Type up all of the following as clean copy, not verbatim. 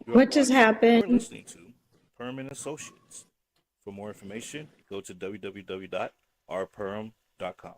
You are What just watching or happened? listening to Purham and Associates. For more information, go to www.rpurham.com.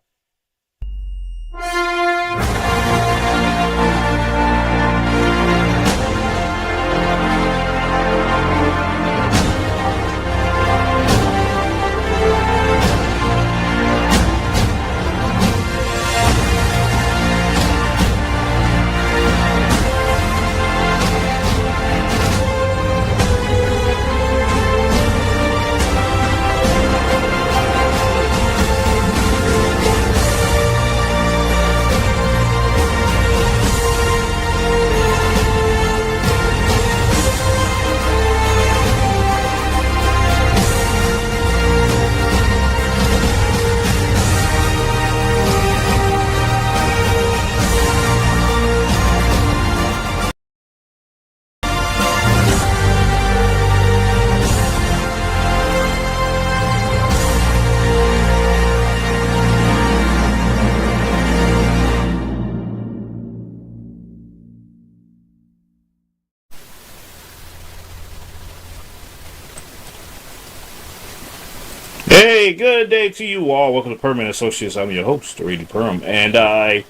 Hey, good day to you all. Welcome to Purham and Associates. I'm your host, Reedy Purham, and I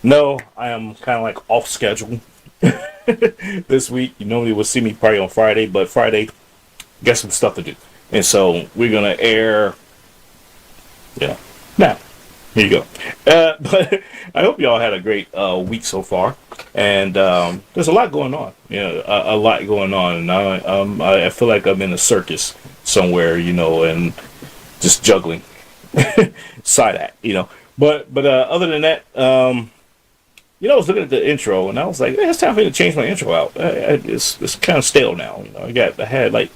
know I am kind of like off schedule this week. You normally would see me probably on Friday, but Friday got some stuff to do, and so we're gonna air. Yeah, now here you go. But I hope y'all had a great week so far, and there's a lot going on. A lot going on, and I feel like I'm in a circus somewhere, and just juggling side act. But other than that, I was looking at the intro and I was like, hey, it's time for me to change my intro out. It's kind of stale now. I had like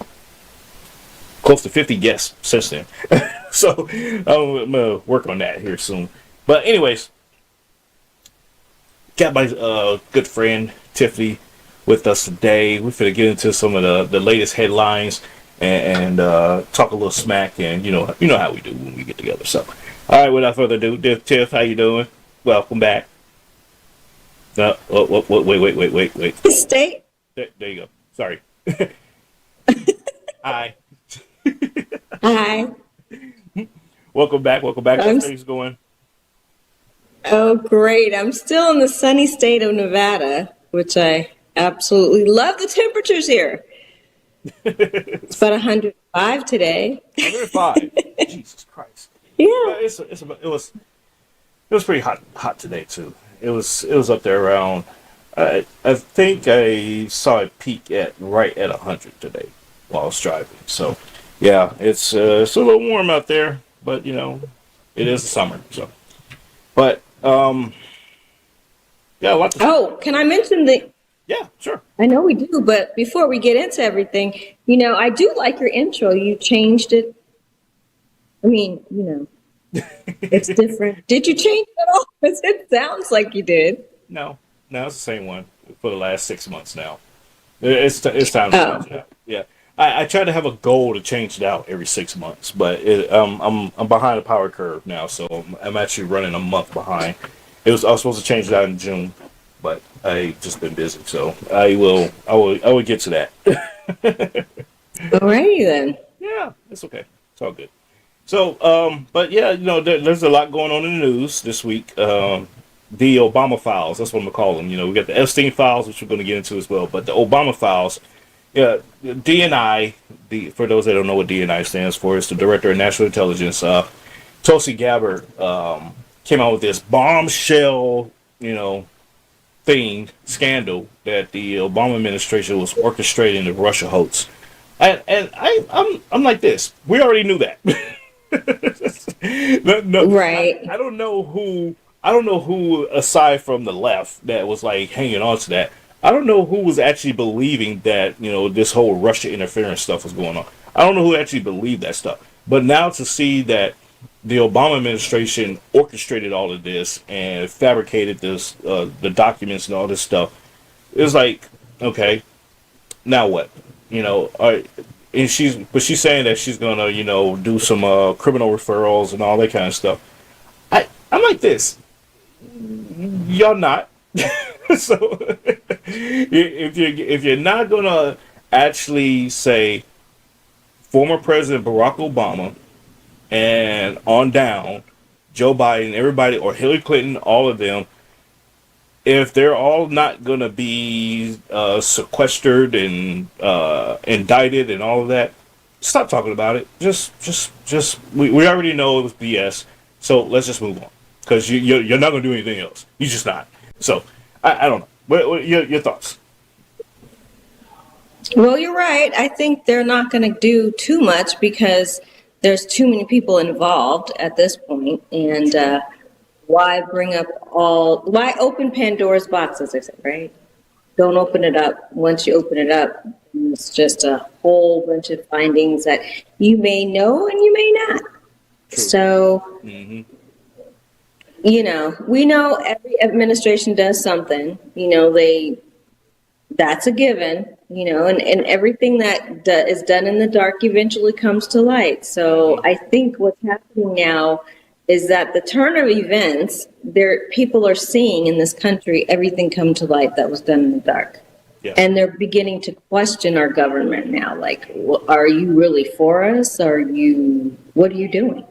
close to 50 guests since then, so I'm gonna work on that here soon. But anyways, got my good friend Tiffany with us today. We're gonna get into some of the latest headlines and talk a little smack, and you know how we do when we get together. So, all right, without further ado, Tiff, how you doing? Welcome back. Wait. State. There you go. Sorry. Hi. Hi. Welcome back. I'm, How's things going? oh, great. I'm still in the sunny state of Nevada, which I absolutely love the temperatures here. It's about 105 today. 105. Jesus Christ. Yeah. Well, it was pretty hot today too. It was up there around. I think I saw it peak at right at 100 today while I was driving. So yeah, it's a little warm out there, but it is the summer. So, but yeah, a lot to. Oh, can I mention the? Yeah, sure. I know we do, but before we get into everything, I do like your intro. You changed it. I mean, it's different. Did you change it at all? 'Cause it sounds like you did. No, no, it's the same one for the last 6 months now. It's time to change Oh. it out. Yeah, I try to have a goal to change it out every 6 months, but I'm behind the power curve now, so I'm actually running a month behind. I was supposed to change it out in June, but I just been busy, so I will get to that. Alrighty then. Yeah, it's okay. It's all good. So, but yeah, there's a lot going on in the news this week. The Obama files, that's what I'm gonna call them. We got the Epstein files, which we're going to get into as well, but the Obama files. Yeah, DNI. For those that don't know what DNI stands for, it's the Director of National Intelligence. Tulsi Gabbard came out with this bombshell, thing scandal that the Obama administration was orchestrating the Russia hoax. I'm like this. We already knew that. No, Right. I don't know who. I don't know who, aside from the left, that was like hanging on to that. I don't know who was actually believing that this whole Russia interference stuff was going on. I don't know who actually believed that stuff. But now to see that the Obama administration orchestrated all of this and fabricated the documents and all this stuff, it was like, okay, now what? And she's saying that she's gonna, do some criminal referrals and all that kind of stuff. I'm like this. Y'all not. So if you're not gonna actually say former President Barack Obama and on down, Joe Biden, everybody, or Hillary Clinton, all of them, if they're all not going to be sequestered and indicted and all of that, stop talking about it. We already know it was BS. So let's just move on because you're not going to do anything else. You're just not. So I don't know. What your thoughts? Well, you're right. I think they're not going to do too much because there's too many people involved at this point, and why open Pandora's box, as I said, right? Don't open it up. Once you open it up, it's just a whole bunch of findings that you may know and you may not. True. So, we know every administration does something, that's a given, and everything that is done in the dark eventually comes to light. So I think what's happening now is that the turn of events, people are seeing in this country everything come to light that was done in the dark. Yeah. And they're beginning to question our government now. Like, are you really for us? What are you doing?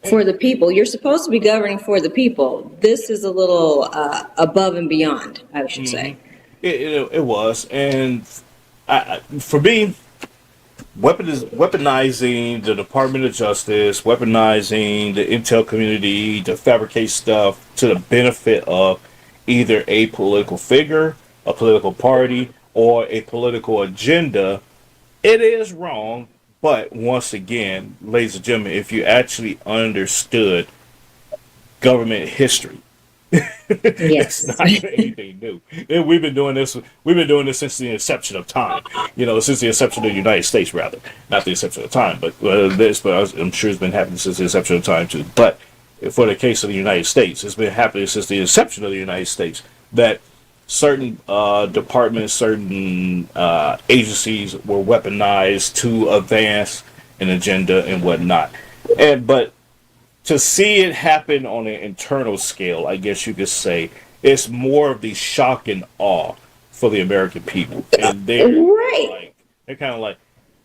For the people. You're supposed to be governing for the people. This is a little above and beyond, I should say. It was. And for me, weaponizing the Department of Justice, weaponizing the intel community to fabricate stuff to the benefit of either a political figure, a political party, or a political agenda, it is wrong. But once again, ladies and gentlemen, if you actually understood government history, yes, it's not anything new. We've been doing this since the inception of time. Since the inception of the United States, rather, not the inception of time, but I'm sure it's been happening since the inception of time too. But for the case of the United States, it's been happening since the inception of the United States that certain departments, certain agencies were weaponized to advance an agenda and whatnot. But to see it happen on an internal scale, I guess you could say, it's more of the shock and awe for the American people. And they're kind of like,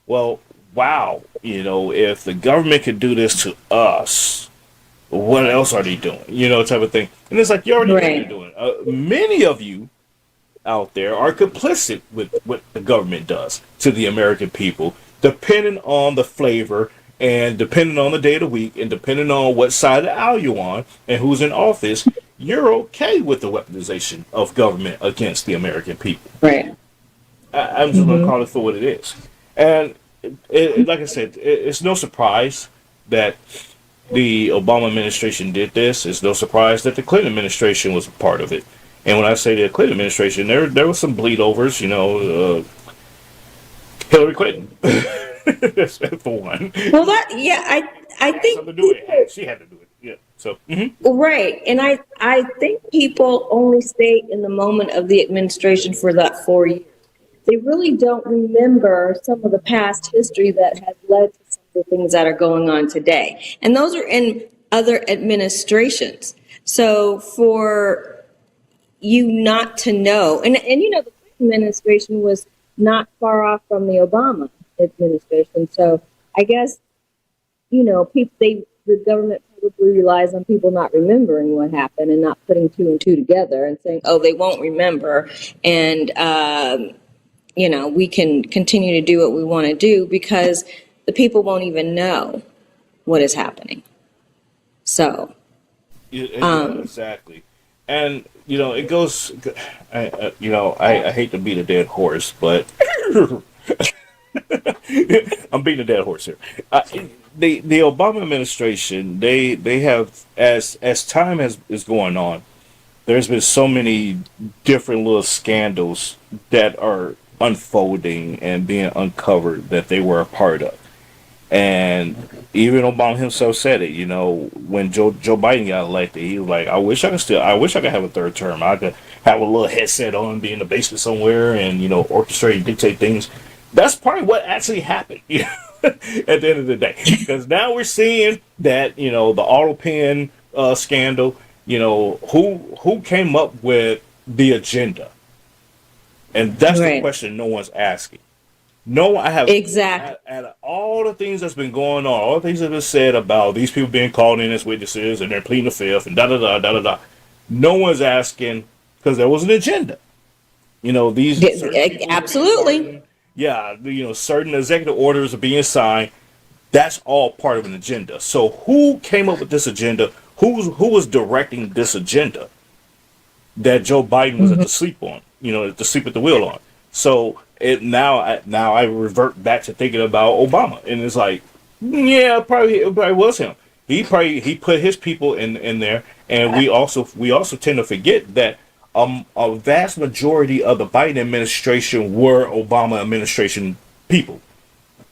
well, wow, if the government could do this to us, what else are they doing? Type of thing. And it's like, you already know what you're doing. Many of you out there are complicit with what the government does to the American people, depending on the flavor and depending on the day of the week and depending on what side of the aisle you're on and who's in office, you're okay with the weaponization of government against the American people. Right. I'm just going to call it for what it is. And like I said, it's no surprise that the Obama administration did this. It's no surprise that the Clinton administration was a part of it. And when I say the Clinton administration, there was some bleed overs, Hillary Clinton. For one. Well, I think something to do with it. She had to do it. Yeah. So. Right, and I think people only stay in the moment of the administration for that 4 years. They really don't remember some of the past history that has led to some of the things that are going on today, and those are in other administrations. So for you not to know, and the Clinton administration was not far off from the Obama administration. So I guess, the government probably relies on people not remembering what happened and not putting two and two together and saying, oh, they won't remember. And, we can continue to do what we want to do because the people won't even know what is happening. So. Exactly. And, it goes, I hate to beat a dead horse, but I'm beating a dead horse here. The Obama administration, they have, as time is going on, there's been so many different little scandals that are unfolding and being uncovered that they were a part of. And even Obama himself said it, when Joe Biden got elected, he was like, I wish I could have a third term. I could have a little headset on, be in the basement somewhere and, orchestrate and dictate things. That's probably what actually happened, at the end of the day. Because now we're seeing that, the auto pen scandal, who came up with the agenda? And that's the Right. question no one's asking. No, I have Exactly. at all the things that's been going on, all the things that have been said about these people being called in as witnesses and they're pleading the fifth and da da da da da da. No one's asking because there was an agenda. These certain people were being Absolutely. pardoned. Yeah, certain executive orders are being signed. That's all part of an agenda. So who came up with this agenda? Who was directing this agenda that Joe Biden was at Mhm. the sleep on? At the sleep at the wheel on. So now I revert back to thinking about Obama, and it's like, yeah, it probably was him. He put his people in there, and we also tend to forget that a vast majority of the Biden administration were Obama administration people.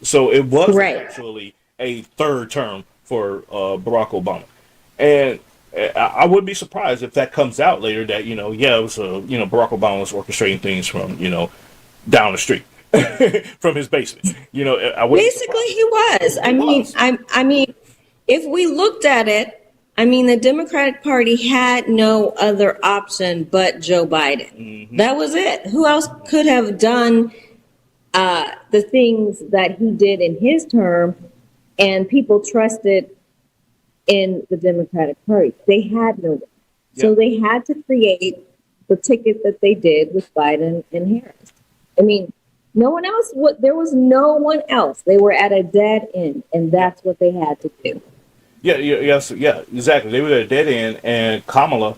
So it was Right. actually a third term for Barack Obama, and I wouldn't be surprised if that comes out later that yeah, it was Barack Obama was orchestrating things from down the street from his basement. I wouldn't be Basically, surprised. he was. He was. I mean, if we looked at it, I mean, the Democratic Party had no other option but Joe Biden. Hmm. That was it. Who else could have done the things that he did in his term, and people trusted in the Democratic Party? They had no one. Yeah. So they had to create the ticket that they did with Biden and Harris. I mean, no one else. There was no one else. They were at a dead end, and Yeah. that's what they had to do. Yeah. Yeah. Yes. Yeah. Exactly. They were at a dead end, and Kamala,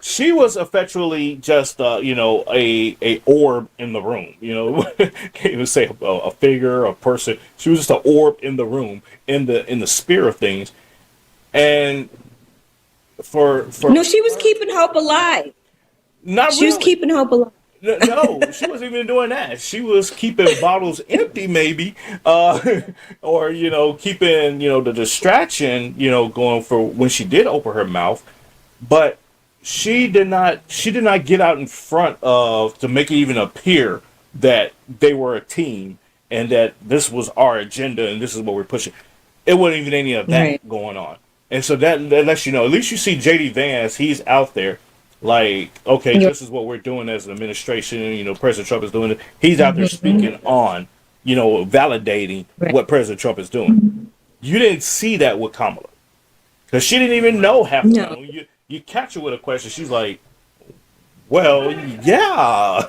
she was effectually just a orb in the room. Can't even say a figure, a person. She was just an orb in the room, in the sphere of things, and for No, she was keeping hope alive. not She was really. keeping hope alive. No, she wasn't even doing that. She was keeping bottles empty, maybe, or keeping the distraction, going for when she did open her mouth. But she did not. She did not get out in front of to make it even appear that they were a team and that this was our agenda and this is what we're pushing. It wasn't even any of Right. that going on, and so that lets you know. At least you see JD Vance. He's out there like, okay, Yeah. this is what we're doing as an administration. President Trump is doing it. He's out there speaking on, validating Right. what President Trump is doing. You didn't see that with Kamala because she didn't even know half the No. time. You catch her with a question, she's like, well, yeah,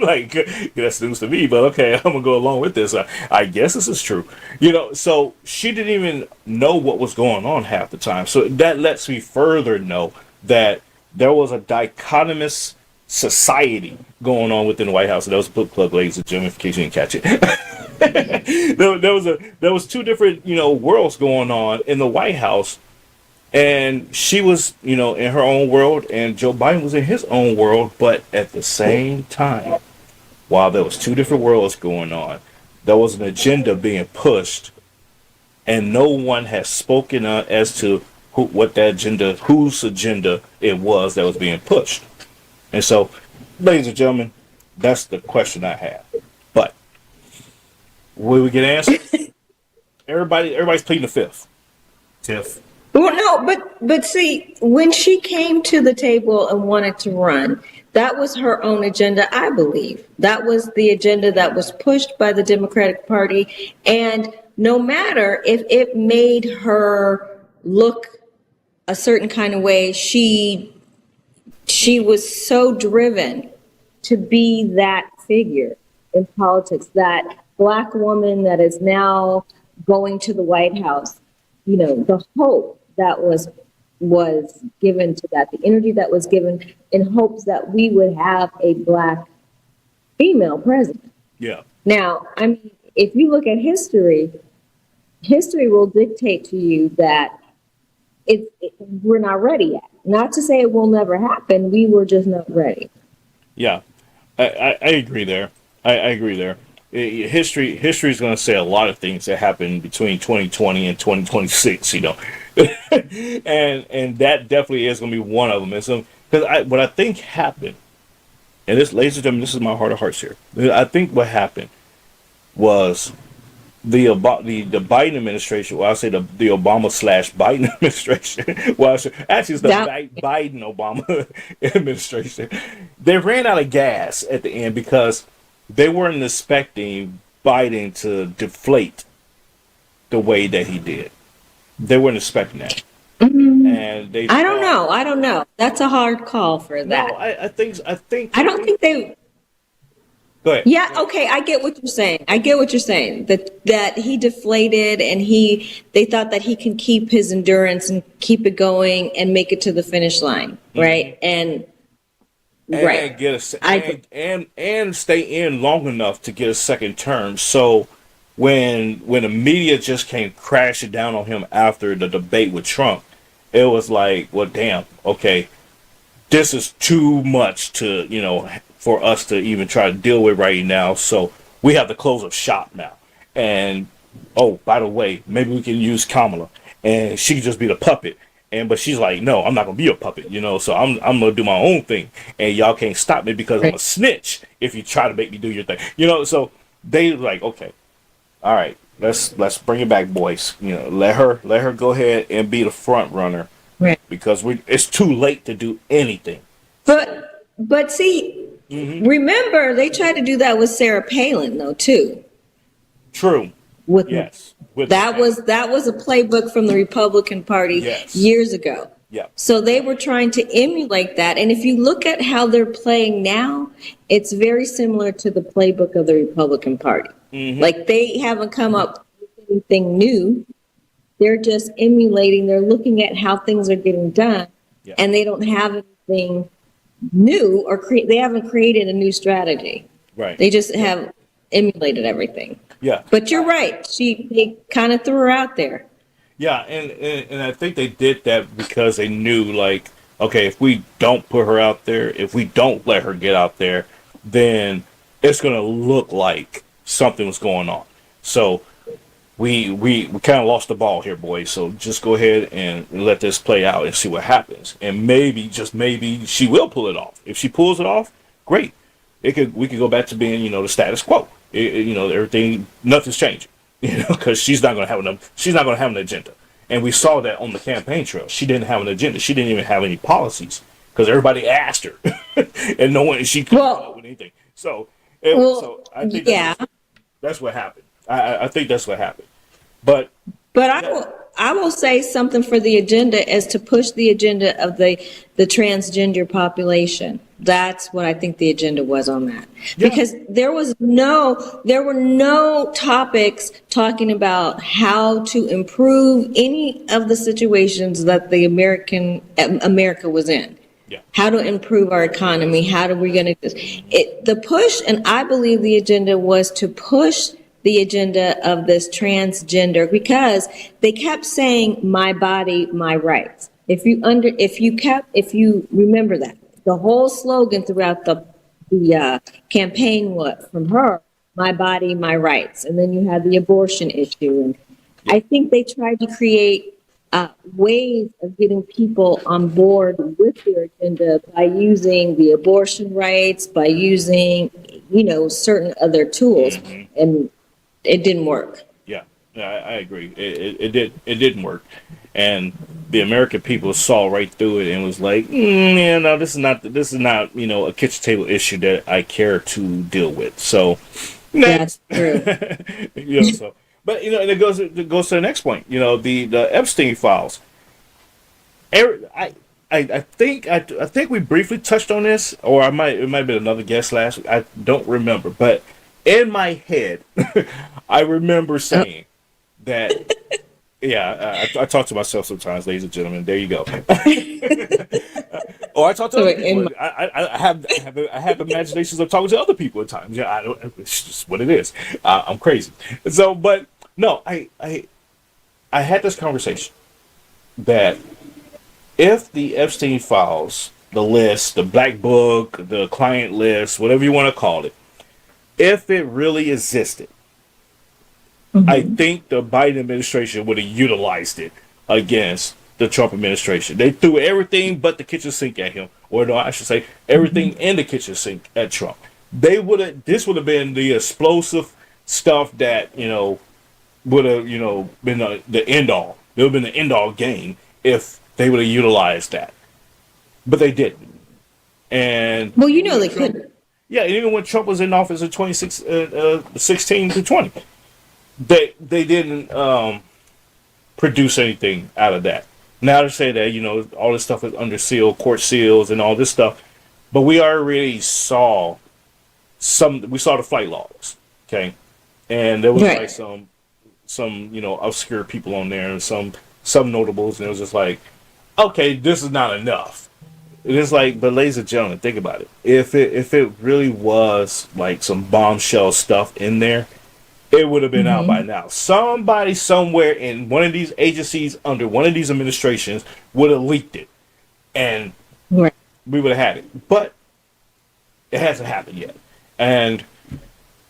like that's news to me, but okay, I'm gonna go along with this. I guess this is true, So she didn't even know what was going on half the time. So that lets me further know that there was a dichotomous society going on within the White House. And that was a book plug, ladies and gentlemen, in case you didn't catch it. there was two different worlds going on in the White House, and she was in her own world, and Joe Biden was in his own world. But at the same time, while there was two different worlds going on, there was an agenda being pushed, and no one has spoken as to what that agenda, whose agenda it was that was being pushed. And so, ladies and gentlemen, that's the question I have. But will we get answers? Everybody's pleading the fifth. Tiff. Well, no, but see, when she came to the table and wanted to run, that was her own agenda, I believe. That was the agenda that was pushed by the Democratic Party, and no matter if it made her look a certain kind of way, she was so driven to be that figure in politics, that Black woman that is now going to the White House. The hope that was given to that, the energy that was given in hopes that we would have a Black female president. Yeah. Now, I mean, if you look at history will dictate to you that we're not ready yet. Not to say it will never happen. We were just not ready. Yeah, I agree there. I agree there. History is going to say a lot of things that happened between 2020 and 2026. And that definitely is going to be one of them. And so, because what I think happened, and this, ladies and gentlemen, this is my heart of hearts here. I think what happened was the Biden administration. Well, I say the Obama slash Biden administration. Well, actually, it's the That Biden Obama administration. They ran out of gas at the end because they weren't expecting Biden to deflate the way that he did. They weren't expecting that, and they I don't thought, know. I don't know. That's a hard call for no, that. I think. I don't think they. Go ahead. Yeah, okay, I get what you're saying. I get what you're saying. That he deflated and they thought that he can keep his endurance and keep it going and make it to the finish line, right? And right. And get a I and stay in long enough to get a second term. So when the media just came crashing down on him after the debate with Trump, it was like, well, damn, okay, this is too much to for us to even try to deal with right now. So we have to close up shop now. And oh, by the way, maybe we can use Kamala, and she can just be the puppet. But she's like, no, I'm not gonna be a puppet, So I'm gonna do my own thing, and y'all can't stop me because I'm a snitch if you try to make me do your thing, So they like, okay, all right, let's bring it back, boys. Let her go ahead and be the front runner right. because it's too late to do anything. But see, remember they tried to do that with Sarah Palin though too. True. With Yes. that was a playbook from the Republican Party Yes. years ago. Yeah. So they were trying to emulate that. And if you look at how they're playing now, it's very similar to the playbook of the Republican Party. Like they haven't come up with anything new. They're just emulating, they're looking at how things are getting done, and they don't have anything new or they haven't created a new strategy. Right. They just have emulated everything. Yeah. But you're right. They kind of threw her out there. Yeah, and I think they did that because they knew, like, okay, if we don't put her out there, if we don't let her get out there, then it's going to look like something was going on. So we kind of lost the ball here, boys. So just go ahead and let this play out and see what happens. And maybe, just maybe, she will pull it off. If she pulls it off, great. We could go back to being, the status quo. Everything, nothing's changing. Because she's not going to have an agenda. And we saw that on the campaign trail. She didn't have an agenda. She didn't even have any policies because everybody asked her, and she couldn't come up with anything. So I think that's what happened. I think that's what happened. But I will say something for the agenda is to push the agenda of the transgender population. That's what I think the agenda was on that. Yeah. Because there were no topics talking about how to improve any of the situations that America was in. Yeah. How to improve our economy, how are we going to the push, and I believe the agenda was to push the agenda of this transgender because they kept saying my body, my rights. If you remember that, the whole slogan throughout the campaign was from her, my body, my rights. And then you had the abortion issue. And I think they tried to create ways of getting people on board with their agenda by using the abortion rights, by using, certain other tools. And it didn't work. Yeah, I agree. It didn't work, and the American people saw right through it and was like, no, this is not a kitchen table issue that I care to deal with. So that's true. But and it goes to the next point. The Epstein files. I think we briefly touched on this, or it might have been another guest last week. I don't remember, but in my head, I remember saying that. Yeah, I talk to myself sometimes, ladies and gentlemen. There you go. Or I talk to other people. I have imaginations of talking to other people at times. Yeah, it's just what it is. I'm crazy. So, but no, I had this conversation that if the Epstein files, the list, the black book, the client list, whatever you want to call it, if it really existed, I think the Biden administration would have utilized it against the Trump administration. They threw everything but the kitchen sink at him, or no, I should say everything in the kitchen sink at Trump. This would have been the explosive stuff that would have, been the end all. It would have been the end all game if they would have utilized that, but they didn't. And Well, even when they Trump, couldn't. yeah, and even when Trump was in office in 16 to 20, they didn't produce anything out of that. Now to say that all this stuff is under seal, court seals, and all this stuff, but we already saw we saw the flight logs, okay, and there was like Right. some obscure people on there and some notables, and it was just like, okay, this is not enough. It is like, but ladies and gentlemen, think about it. If it really was like some bombshell stuff in there, it would have been out by Hmm. now. Somebody somewhere in one of these agencies under one of these administrations would have leaked it, and Right. we would have had it. But it hasn't happened yet, and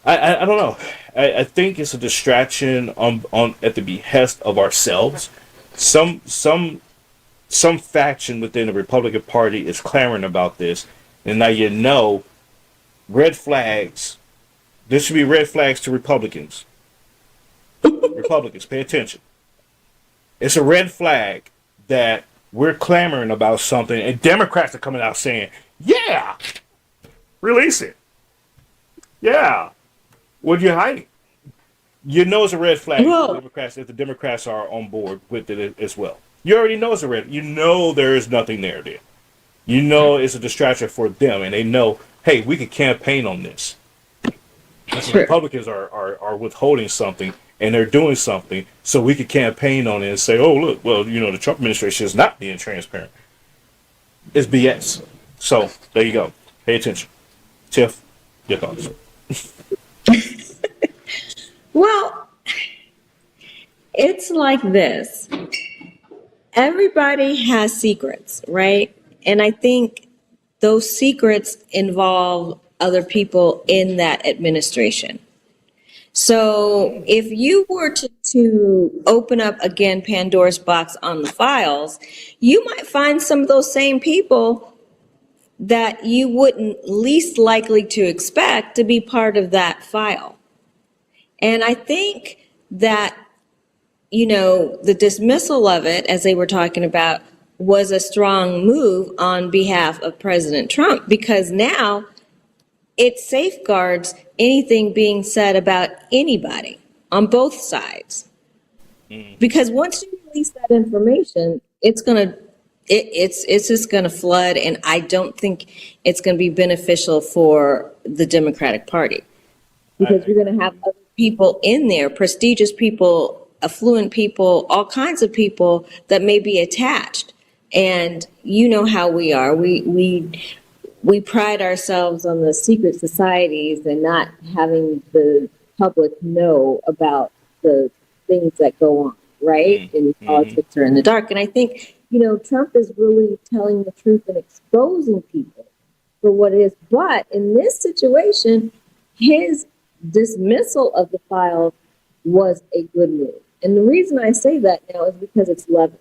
I don't know. I think it's a distraction on at the behest of ourselves. Some faction within the Republican Party is clamoring about this, and now red flags. This should be red flags to Republicans. Republicans, pay attention. It's a red flag that we're clamoring about something, and Democrats are coming out saying, "Yeah, release it. Yeah, what you hiding?" It's a red flag Well, if the Democrats are on board with it as well. You already know it's a red. There is nothing there. Then it's a distraction for them, and they know, hey, we could campaign on this. If the sure. Republicans are withholding something and they're doing something, so we could campaign on it and say, oh look, well the Trump administration is not being transparent. It's BS. So there you go. Pay attention. Tiff, your thoughts. Well, it's like this. Everybody has secrets, right? And I think those secrets involve other people in that administration. So if you were to open up again Pandora's box on the files, you might find some of those same people that you wouldn't least likely to expect to be part of that file. And I think that, the dismissal of it, as they were talking about, was a strong move on behalf of President Trump, because now it safeguards anything being said about anybody on both sides. Because once you release that information, it's just gonna flood, and I don't think it's gonna be beneficial for the Democratic Party, because you're gonna have other people in there, prestigious people, affluent people, all kinds of people that may be attached. And you know how we are. We pride ourselves on the secret societies and not having the public know about the things that go on, right? And Mm-hmm. politics are in the dark. And I think, Trump is really telling the truth and exposing people for what it is. But in this situation, his dismissal of the file was a good move. And the reason I say that now is because it's leverage.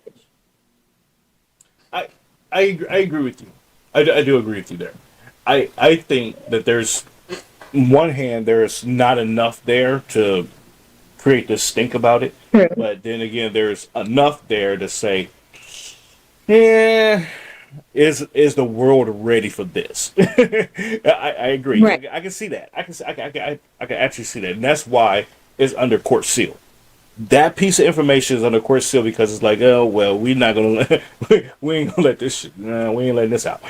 I I agree with you. I do agree with you there. I think that there's on one hand there's not enough there to create this stink about it, True. but then again there's enough there to say, yeah, is the world ready for this? I agree. Right. I can see that. I can actually see that, and that's why it's under court seal. That piece of information is under court seal because it's like, oh well, we're not gonna let, we ain't gonna let this shit. Nah, we ain't letting this out.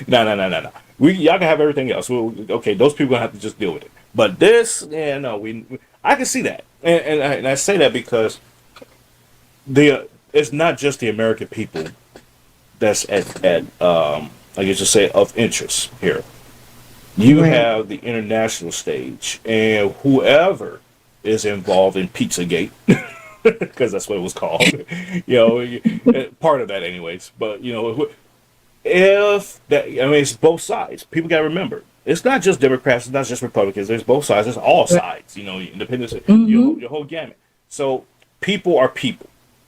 No. Y'all can have everything else. Okay, those people gonna have to just deal with it. But this, yeah, no, I can see that, and I say that because it's not just the American people that's at I guess you say of interest here. You Right. have the international stage, and whoever is involved in Pizzagate, because that's what it was called. Part of that, anyways. But if that, I mean, it's both sides. People got to remember, it's not just Democrats, it's not just Republicans. There's both sides. There's all Right. sides. Independents, Mm-hmm. your whole gamut. So people are people.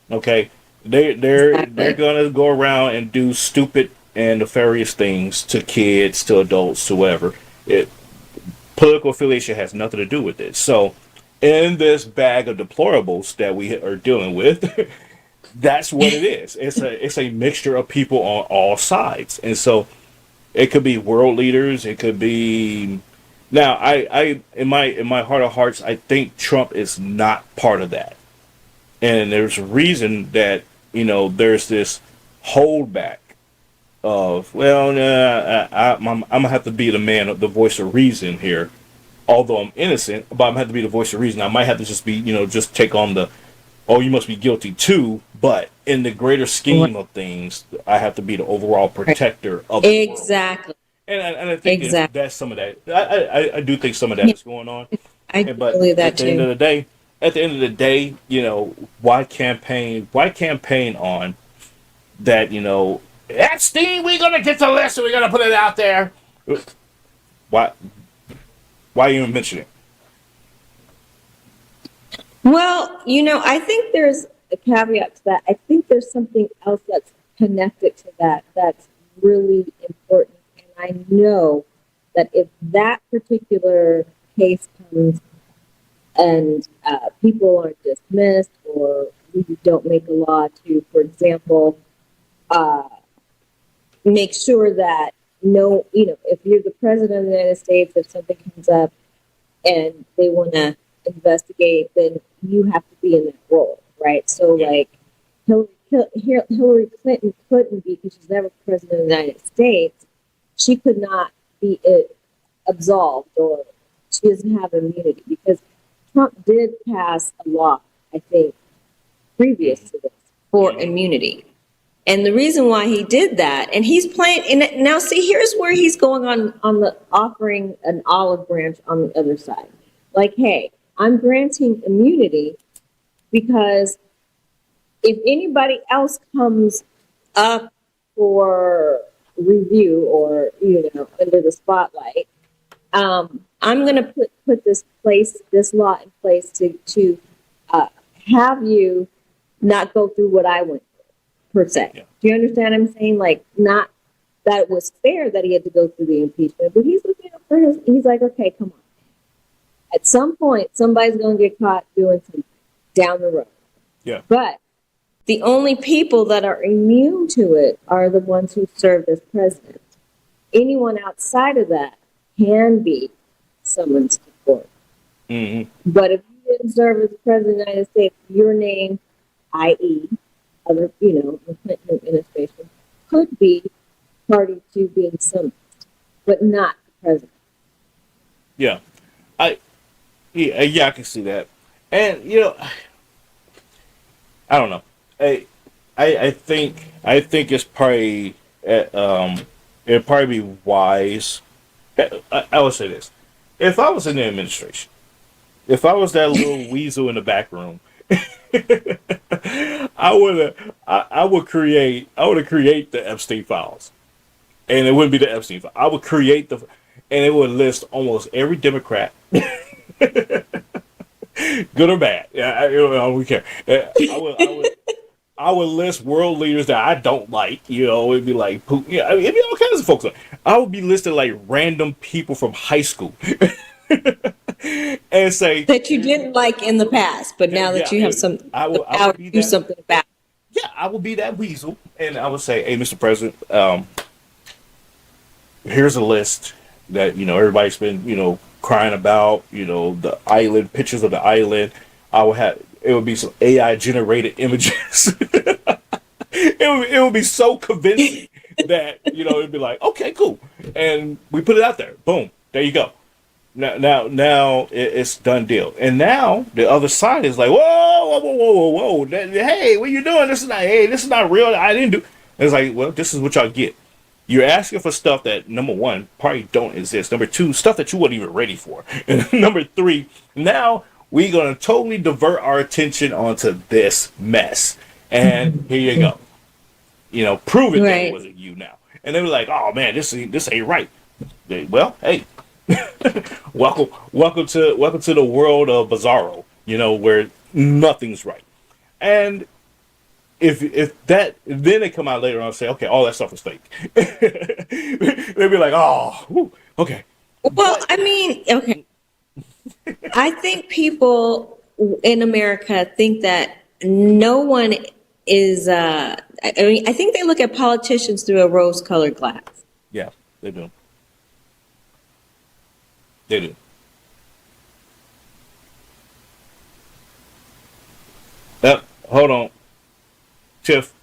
Okay, they're Exactly. gonna go around and do stupid and nefarious things to kids, to adults, to whoever. Political affiliation has nothing to do with it. So in this bag of deplorables that we are dealing with, that's what it is. It's a mixture of people on all sides, and so it could be world leaders. It could be now. I in my heart of hearts, I think Trump is not part of that, and there's a reason that there's this holdback of well, I'm gonna have to be the man, the voice of reason here. Although I'm innocent, but I'm gonna have to be the voice of reason. I might have to just be just take on the oh, you must be guilty too. But in the greater scheme of things, I have to be the overall protector of the world. Exactly. And I think Exactly. that's some of that. I do think some of that Yeah, is going on. I do But believe at that the end of too. the day, why campaign? Why campaign on that? Epstein, we're gonna get the list and we're gonna put it out there. Why? Why even mention it? Well, I think there's a caveat to that. I think there's something else that's connected to that that's really important. And I know that if that particular case comes and people are dismissed or we don't make a law to, for example, uh, make sure that no, if you're the president of the United States, if something comes up and they want to investigate, then you have to be in that role, right? So, Yeah. like, Hillary Clinton couldn't be, because she's never president of the United States, she could not be absolved, or she doesn't have immunity, because Trump did pass a law, I think, previous Mm-hmm. to this for Mm-hmm. immunity. And the reason why he did that, and he's playing, and now see, here's where he's going on the offering an olive branch on the other side. Like, hey, I'm granting immunity because if anybody else comes up for review or, under the spotlight, I'm going to put this law in place to uh, have you not go through what I went per se. Yeah. Do you understand what I'm saying? Like, not that it was fair that he had to go through the impeachment, but he's looking out for he's like, okay, come on. At some point, somebody's going to get caught doing something down the road. Yeah. But the only people that are immune to it are the ones who served as president. Anyone outside of that can be summoned to court. Mm-hmm. But if you didn't serve as president of the United States, your name, i.e., other, the Clinton administration, could be party to being summoned, but not the president. Yeah. I yeah, I can see that. And I don't know. I think it's probably it'd probably be wise. I would say this: if I was in the administration, if I was that little weasel in the back room, I would create the Epstein files, and it wouldn't be the Epstein file. I would create and it would list almost every Democrat, good or bad. Yeah, I don't care. I would list world leaders that I don't like. It'd be like Putin. Yeah, I mean, it'd be all kinds of folks. I would be listed like random people from high school, and say That you didn't like in the past, but now that yeah, you have the I power would to be do that. something about Yeah, I would be that weasel, and I would say, "Hey, Mr. President, here's a list that everybody's been crying about. The island, pictures of the island. I would have it would be some AI generated images. It would be so convincing that it'd be like, okay, cool, and we put it out there. Boom, there you go. Now it's done deal. And now the other side is like, whoa, whoa, whoa, whoa, whoa, whoa. Hey, what you doing? This is not real. I didn't do. And it's like, well, this is what y'all get. You're asking for stuff that, number one, probably don't exist. Number two, stuff that you weren't even ready for. And number three, now we're going to totally divert our attention onto this mess. And here you go. Prove it it. that it Right. wasn't you now. And they were like, oh man, this ain't right. Well, hey, welcome to the world of Bizarro. Where nothing's right. And if then they come out later on and say, okay, all that stuff is fake. They'd be like, oh, whew, okay. Well, But I mean, okay. I think people in America think that no one is, I mean, I think they look at politicians through a rose-colored glass. Yeah, they do. They do. Yep. Hold on, Tiff.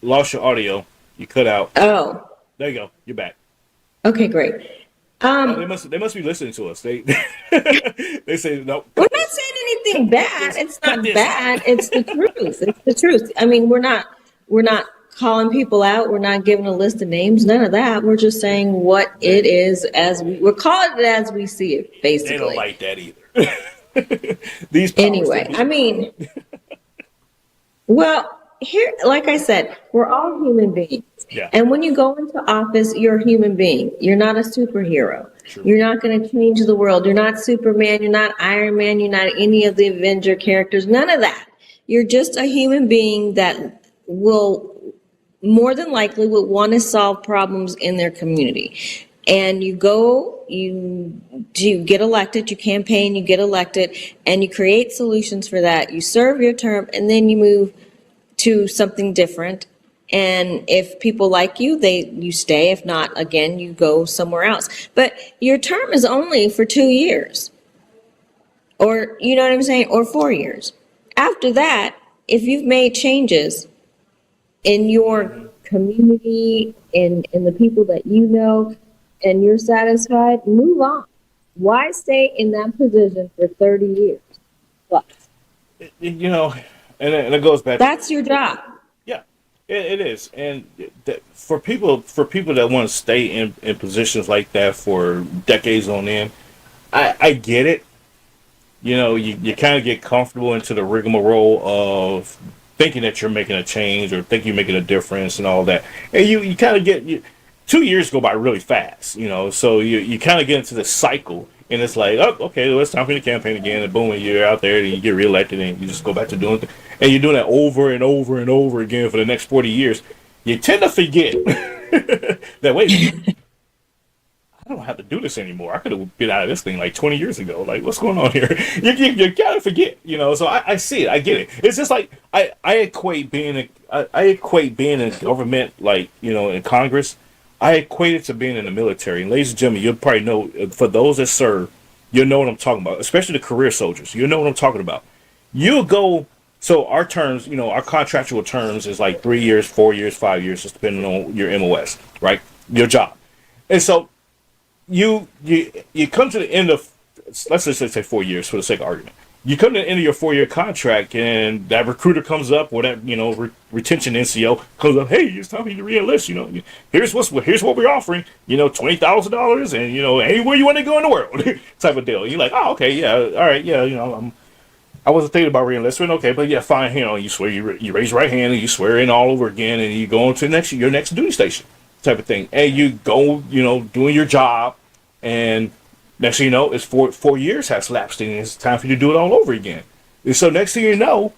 Lost your audio. You cut out. Oh, There you go. You're back. okay, great. Oh, they Um, must be listening to us. They they say no. we're Cut not this. saying anything Cut bad. this. It's Cut not this. bad. It's the truth. It's the truth. I mean, we're not calling people out. We're not giving a list of names. None of that. We're just saying what it They is we're calling it as we see it, they don't basically. like that either. These powers that Anyway, I be. mean, well, here, like I said, we're all human beings. Yeah. And when you go into office, you're a human being. You're not a superhero. True. You're not going to change the world. You're not Superman. You're not Iron Man. You're not any of the Avenger characters. None of that. You're just a human being that will more than likely would want to solve problems in their community. And you go, you get elected, you campaign, you get elected, and you create solutions for that. You serve your term, and then you move to something different. And if people like you, you stay. If not, again, you go somewhere else. But your term is only for 2 years, or you know what I'm saying, or 4 years. After that, if you've made changes in your community, in the people that you know, and you're satisfied, move on. Why stay in that position for 30 years plus? You know, and it goes back to That's your job. yeah, it is, and for people that want to stay in positions like that for decades on end, I get it. You know, you kind of get comfortable into the rigmarole of thinking that you're making a change or think you're making a difference and all that, and you kind of 2 years go by really fast. You know, so you kind of get into this cycle. And it's like, oh, okay, well, it's time for you to campaign again. And boom, and you're out there and you get reelected and you just go back to doing it. And you're doing that over and over and over again for the next 40 years. You tend to forget that, wait a minute, I don't have to do this anymore. I could have been out of this thing like 20 years ago. Like, what's going on here? You gotta forget, you know. So I see it. I get it. It's just like I equate I equate being in government, like, you know, in Congress. I equate it to being in the military. And ladies and gentlemen, you'll probably know, for those that serve, you'll know what I'm talking about, especially the career soldiers. You'll know what I'm talking about. You'll go, so our terms, you know, our contractual terms is like 3 years, 4 years, 5 years, just depending on your MOS, right? Your job. And so you come to the end of, let's just say 4 years for the sake of argument. You come to the end of your 4 year contract, and that recruiter comes up, or that, you know, retention NCO comes up. Hey, it's time for you to reenlist. You know, here's what we're offering. You know, $20,000, and you know, anywhere you want to go in the world, type of deal. You're like, oh, okay, yeah, all right, yeah, you know, I wasn't thinking about reenlistment, okay, but yeah, fine. You know, you swear, you raise your right hand, and you swear in all over again, and you go on to your next duty station, type of thing, and you go, you know, doing your job, and next thing you know, it's 4 years has lapsed, and it's time for you to do it all over again. And so next thing you know,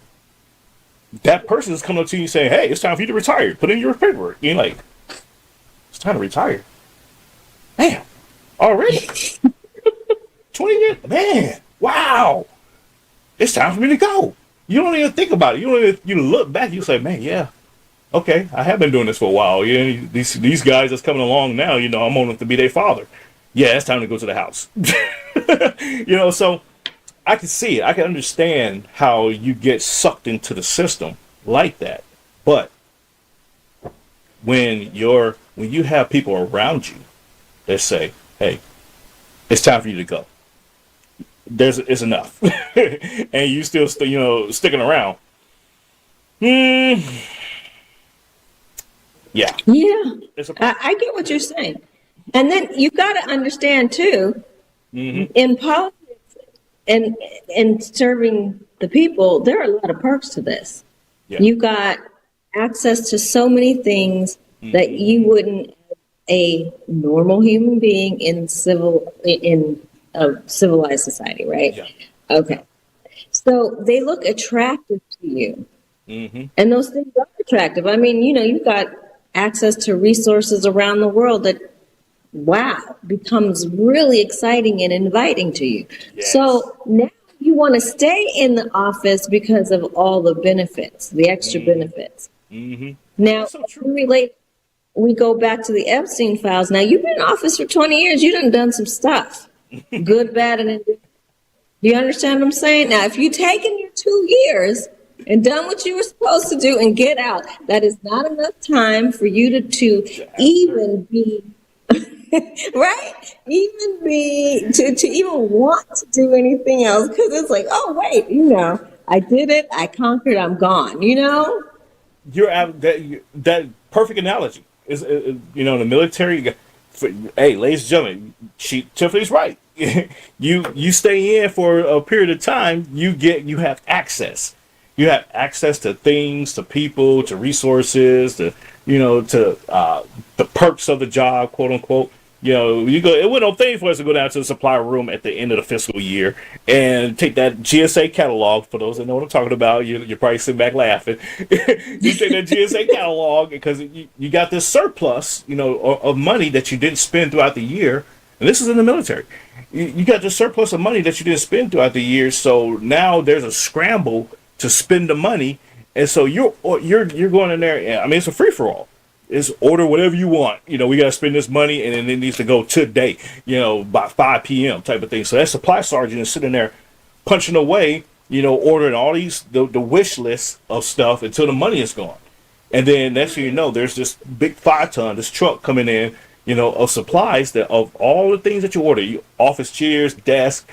that person is coming up to you saying, "Hey, it's time for you to retire. Put in your paperwork." And you're like, "It's time to retire." Man, already 20 years, man. Wow, it's time for me to go. You don't even think about it. You look back. You say, "Man, yeah, okay, I have been doing this for a while. Yeah, these guys that's coming along now. You know, I'm on to be their father. Yeah, it's time to go to the house." You know, so I can see it. I can understand how you get sucked into the system like that. But when you have people around you that say, "Hey, it's time for you to go," it's enough, and you still you know, sticking around. Hmm. Yeah, Yeah, it's a I get what you're saying. And then you got to understand too, mm-hmm. in politics and serving the people, there are a lot of perks to this. Yeah. You got access to so many things that Mm-hmm. you wouldn't, a normal human being in a civilized society, right? Yeah. Okay. So they look attractive to you. Mm-hmm. And those things are attractive. I mean, you know, you've got access to resources around the world that wow, becomes really exciting and inviting to you. Yes. So now you want to stay in the office because of all the benefits, the extra Mm-hmm. benefits. Mm-hmm. Now, That's so we true. relate, we go back to the Epstein files. Now, you've been in office for 20 years. You done some stuff, good, bad, and indifferent. Do you understand what I'm saying? Now, if you taken your 2 years and done what you were supposed to do and get out, that is not enough time for you to To have their even be right, even be to even want to do anything else, because it's like, oh wait, I did it, I conquered, I'm gone. you're out that perfect analogy is in the military. Hey, ladies and gentlemen, Tiffany's right. You stay in for a period of time, you have access. You have access to things, to people, to resources, to the perks of the job, quote unquote. You go. It went no thing for us to go down to the supply room at the end of the fiscal year and take that GSA catalog. For those that know what I'm talking about, you're probably sitting back laughing. You take that GSA catalog because you got this surplus, of money that you didn't spend throughout the year. And this is in the military. You got this surplus of money that you didn't spend throughout the year. So now there's a scramble to spend the money, and so you're going in there. I mean, it's a free for all. Is order whatever you want. We got to spend this money, and then it needs to go today. By 5 p.m. type of thing. So that supply sergeant is sitting there punching away. Ordering all the wish list of stuff until the money is gone. And then next thing you know, there's this big 5-ton, this truck coming in, of supplies that of all the things that you order, office chairs, desk,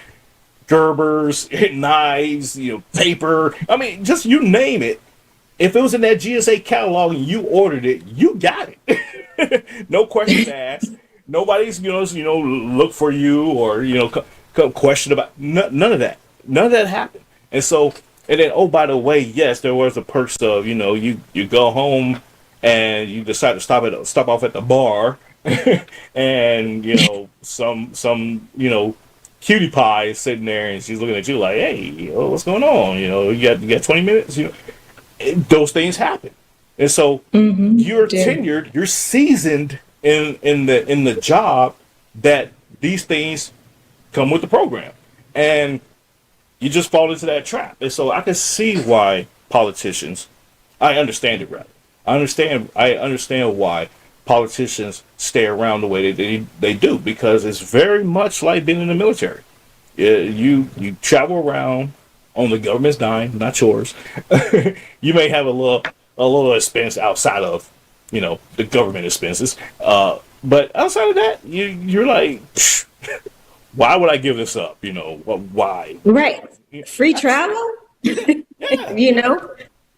Gerbers, knives, paper. I mean, just you name it. If it was in that GSA catalog and you ordered it, you got it. No questions asked. Nobody's look for you or question about none of that. None of that happened. And so, and then, oh, by the way, yes, there was the perks of you go home and you decide to stop off at the bar, and some cutie pie is sitting there and she's looking at you like, hey, what's going on? You got 20 minutes. Those things happen, and so you're Did. tenured, you're seasoned in the job that these things come with the program, and you just fall into that trap. And so I can see why politicians, I understand it rather. I understand why politicians stay around the way they do, because it's very much like being in the military. You travel around on the government's dime, not yours. You may have a little expense outside of the government expenses, but outside of that, you're like, why would I give this up? Why? Right, free travel. Yeah, you know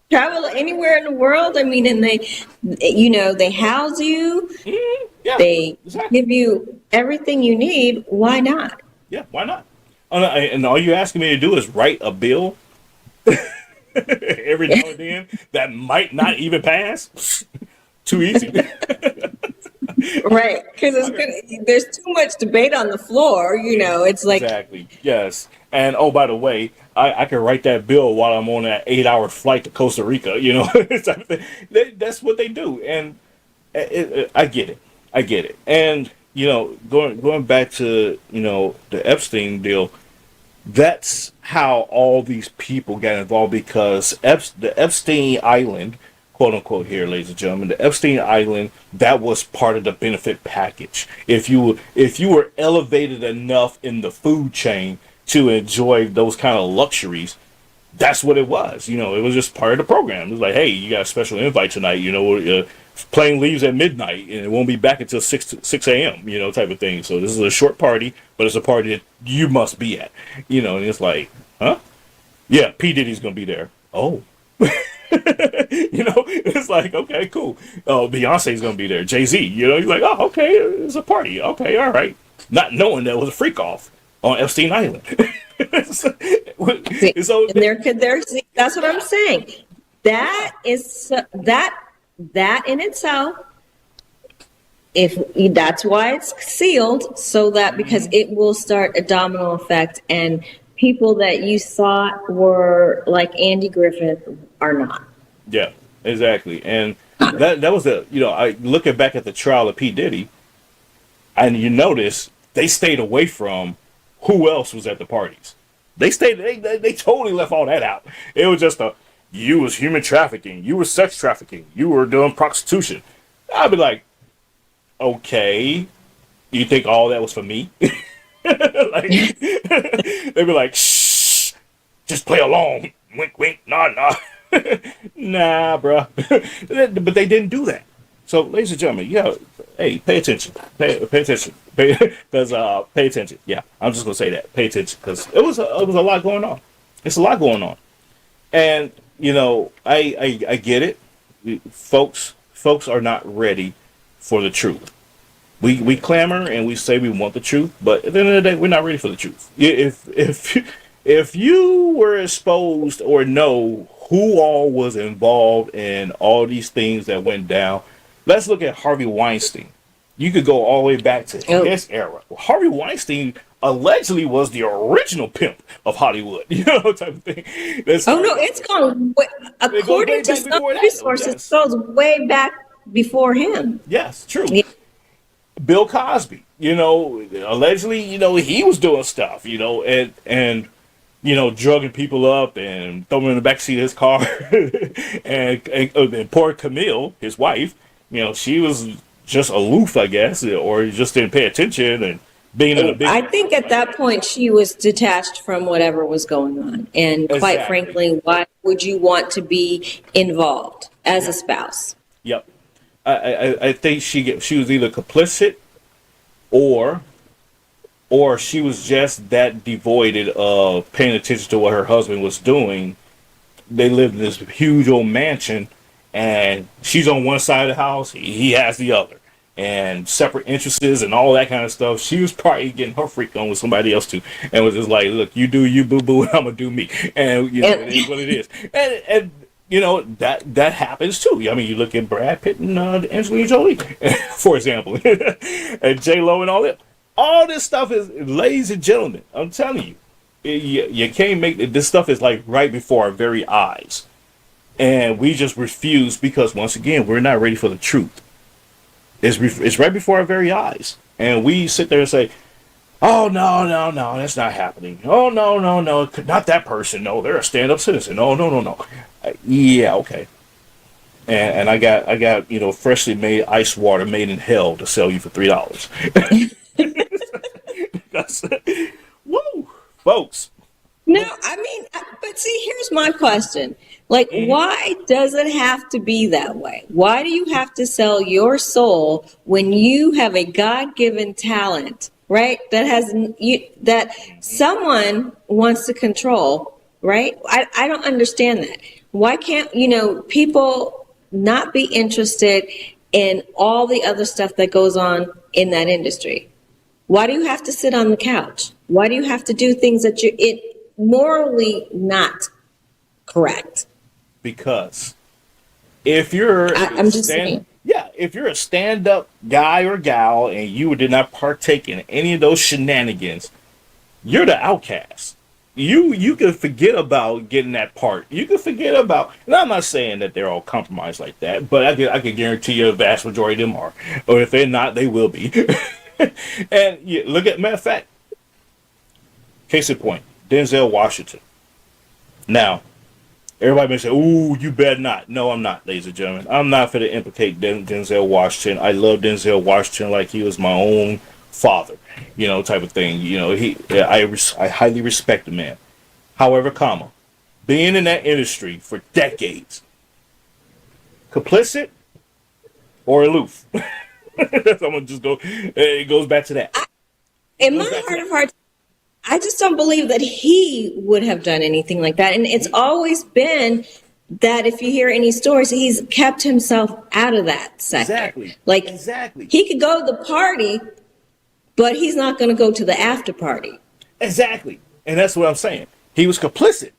Travel anywhere in the world. I mean, and they house you, yeah, they exactly. give you everything you need. Why not? Yeah, why not? And all you're asking me to do is write a bill every now and then that might not even pass. Too easy. Right, because there's too much debate on the floor. It's like, Exactly. Yes. And oh, by the way, I can write that bill while I'm on that 8-hour flight to Costa Rica. Type of thing. That's what they do, and I get it. I get it. And going back to the Epstein deal, that's how all these people got involved, because the Epstein Island, quote unquote, here, ladies and gentlemen, the Epstein Island, that was part of the benefit package. If you were elevated enough in the food chain to enjoy those kind of luxuries, that's what it was. It was just part of the program. It was like, hey, you got a special invite tonight. Plane leaves at midnight and it won't be back until 6 a.m. Type of thing. So this is a short party, but it's a party that you must be at. And it's like, huh? Yeah, P Diddy's gonna be there. Oh. It's like, okay, cool. Oh, Beyonce's gonna be there. Jay-Z. You're like, oh, okay, it's a party. Okay, all right. Not knowing that it was a freak off on Epstein Island. so, see, so and see, that's what I'm saying. That is that in itself. If that's why it's sealed, so that because it will start a domino effect, and people that you thought were like Andy Griffith are not. yeah, exactly. And that was I looking back at the trial of P Diddy. And you notice they stayed away from who else was at the parties. They totally left all that out. It was just you was human trafficking, you was sex trafficking, you were doing prostitution. I'd be like, okay, you think all that was for me? Like, they'd be like, shh, just play along. Wink, wink, nod, nod. Nah, bruh. But they didn't do that. So, ladies and gentlemen, yeah, hey, pay attention. Pay attention. Because pay attention. Yeah, I'm just gonna say that. Pay attention because it was a lot going on. It's a lot going on, and I get it. Folks are not ready for the truth. We clamor and we say we want the truth, but at the end of the day, we're not ready for the truth. If you were exposed or know who all was involved in all these things that went down, let's look at Harvey Weinstein. You could go all the way back to his era. Well, Harvey Weinstein allegedly was the original pimp of Hollywood, type of thing. It's gone. According to some resources, it goes way back before him. Yes, true. Yeah. Bill Cosby, allegedly, he was doing stuff, and drugging people up and throwing them in the backseat of his car. and poor Camille, his wife, she was just aloof, I guess, or just didn't pay attention and being in a big. I think at that point she was detached from whatever was going on. And quite frankly, why would you want to be involved as a spouse? Yep. I think she was either complicit or she was just that devoid of paying attention to what her husband was doing. They lived in this huge old mansion, and she's on one side of the house, he has the other, and separate interests and all that kind of stuff. She was probably getting her freak on with somebody else too, and was just like, "Look, you do you, boo boo, and I'm gonna do me," and it is what it is, and that happens too. I mean, you look at Brad Pitt and Angelina Jolie, for example, and J Lo and all that. All this stuff is, ladies and gentlemen, I'm telling you, you can't make it. This stuff is like right before our very eyes. And we just refuse because, once again, we're not ready for the truth. It's right before our very eyes. And we sit there and say, oh, no, that's not happening. Oh, no, not that person. No, they're a stand-up citizen. Oh, no. Yeah, okay. And I got freshly made ice water made in hell to sell you for $3. Woo, folks. No, I mean, but see, here's my question. Like, why does it have to be that way? Why do you have to sell your soul when you have a God-given talent, right? That someone wants to control, right? I don't understand that. Why can't, people not be interested in all the other stuff that goes on in that industry? Why do you have to sit on the couch? Why do you have to do things that it morally not correct? Because if you're if you're a stand-up guy or gal and you did not partake in any of those shenanigans, you're the outcast. You can forget about getting that part. You can forget about, and I'm not saying that they're all compromised like that, but I can guarantee you a vast majority of them are. Or if they're not, they will be. And look at, matter of fact, case in point, Denzel Washington. Now, everybody may say, ooh, you better not. No, I'm not, ladies and gentlemen. I'm not going to implicate Denzel Washington. I love Denzel Washington like he was my own father, type of thing. I highly respect the man. However, being in that industry for decades, complicit or aloof? Someone just go. It goes back to that. In my heart of hearts, I just don't believe that he would have done anything like that. And it's always been that if you hear any stories, he's kept himself out of that sector. Exactly. He could go to the party, but he's not going to go to the after party. Exactly. And that's what I'm saying. He was complicit.